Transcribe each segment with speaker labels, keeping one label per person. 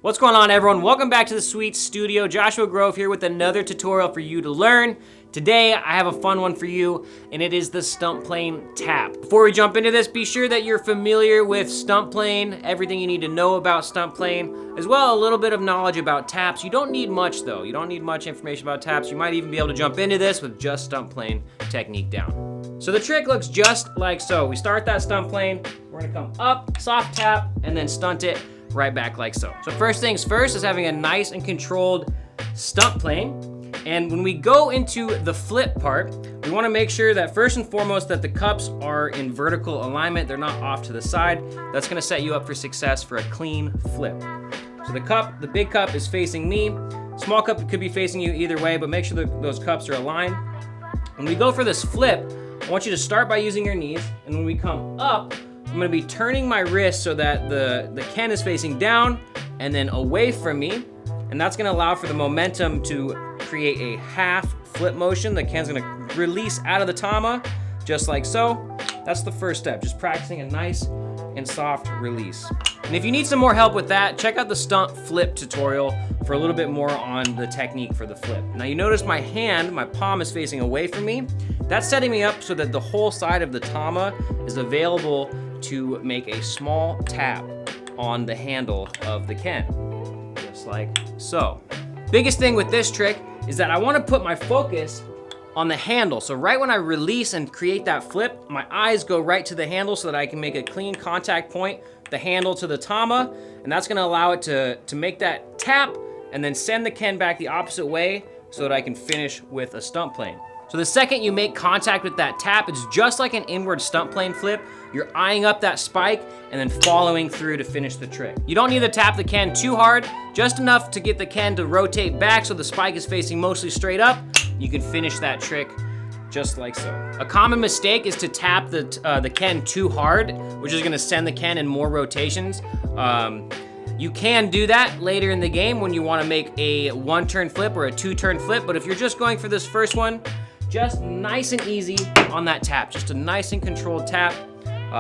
Speaker 1: What's going on, everyone? Welcome back to the Sweet Studio. Joshua Grove here with another tutorial for you to learn. Today, I have a fun one for you, and it is the stunt plane tap. Before we jump into this, be sure that you're familiar with stunt plane, everything you need to know about stunt plane, as well a little bit of knowledge about taps. You don't need much, though. You don't need much information about taps. You might even be able to jump into this with just stunt plane technique down. So the trick looks just like so. We start that stunt plane, we're gonna come up, soft tap, and then stunt it right back like so. So first things first is having a nice and controlled stunt plane. And when we go into the flip part, we wanna make sure that first and foremost that the cups are in vertical alignment, they're not off to the side. That's gonna set you up for success for a clean flip. So the big cup is facing me. Small cup could be facing you either way, but make sure that those cups are aligned. When we go for this flip, I want you to start by using your knees, and when we come up, I'm gonna be turning my wrist so that the Ken is facing down and then away from me, and that's gonna allow for the momentum to create a half flip motion. The Ken's gonna release out of the tama, just like so. That's the first step, just practicing a nice and soft release. And if you need some more help with that, check out the stunt flip tutorial for a little bit more on the technique for the flip. Now you notice my hand, my palm is facing away from me. That's setting me up so that the whole side of the tama is available to make a small tap on the handle of the Ken, just like so. Biggest thing with this trick is that I wanna put my focus on the handle. So right when I release and create that flip, my eyes go right to the handle so that I can make a clean contact point, the handle to the tama, and that's gonna allow it to make that tap and then send the Ken back the opposite way so that I can finish with a stunt plane. So the second you make contact with that tap, it's just like an inward stunt plane flip. You're eyeing up that spike and then following through to finish the trick. You don't need to tap the Ken too hard, just enough to get the Ken to rotate back so the spike is facing mostly straight up. You can finish that trick just like so. A common mistake is to tap the Ken too hard, which is gonna send the Ken in more rotations. You can do that later in the game when you wanna make a one-turn flip or a two-turn flip, but if you're just going for this first one, just nice and easy on that tap. Just a nice and controlled tap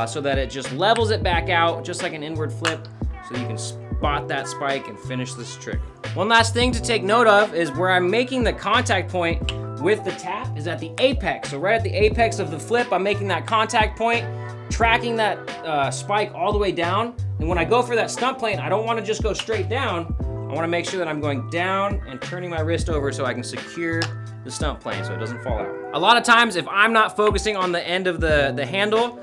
Speaker 1: so that it just levels it back out, just like an inward flip, so you can spot that spike and finish this trick. One last thing to take note of is where I'm making the contact point with the tap is at the apex. So right at the apex of the flip, I'm making that contact point, tracking that spike all the way down. And when I go for that stunt plane, I don't wanna just go straight down. I wanna make sure that I'm going down and turning my wrist over so I can secure the stunt plane so it doesn't fall out. A lot of times, if I'm not focusing on the end of the handle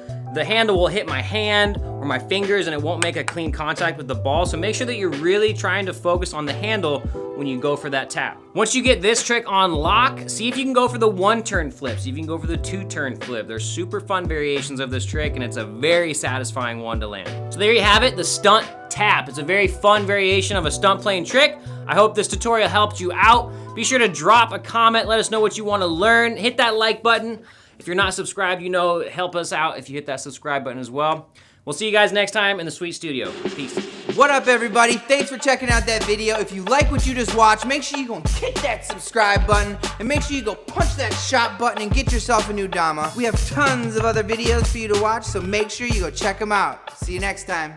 Speaker 1: will hit my hand or my fingers and it won't make a clean contact with the ball. So make sure that you're really trying to focus on the handle when you go for that tap. Once you get this trick on lock, see if you can go for the one-turn flip, see if you can go for the two-turn flip. There's super fun variations of this trick and it's a very satisfying one to land. So there you have it, the stunt tap. It's a very fun variation of a stunt plane trick. I hope this tutorial helped you out. Be sure to drop a comment, let us know what you wanna learn. Hit that like button. If you're not subscribed, help us out if you hit that subscribe button as well. We'll see you guys next time in the Sweet Studio. Peace.
Speaker 2: What up, everybody? Thanks for checking out that video. If you like what you just watched, make sure you go hit that subscribe button and make sure you go punch that shop button and get yourself a new Dama. We have tons of other videos for you to watch, so make sure you go check them out. See you next time.